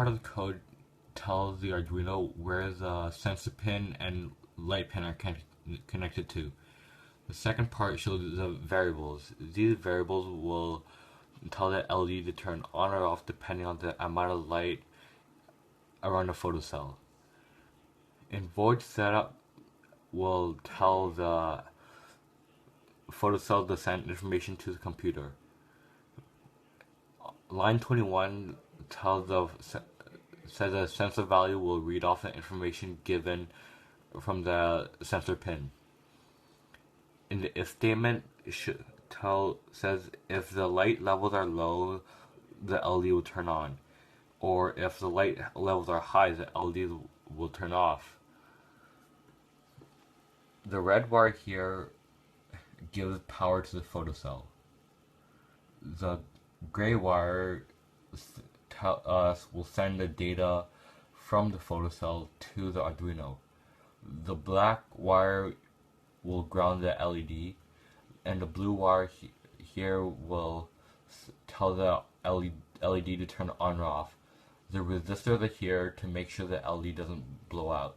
part of the code tells the Arduino where the sensor pin and light pin are connected to. The second part shows the variables. These variables will tell the LED to turn on or off depending on the amount of light around the photocell. In void setup will tell the photocell to send information to the computer. Line 21 says the sensor value will read off the information given from the sensor pin. In the if statement, it says if the light levels are low, the LED will turn on, or if the light levels are high, the LED will turn off. The red wire here gives power to the photocell. The gray wire will send the data from the photocell to the Arduino. The black wire will ground the LED, and the blue wire here will tell the LED to turn on or off. The resistors are here to make sure the LED doesn't blow out.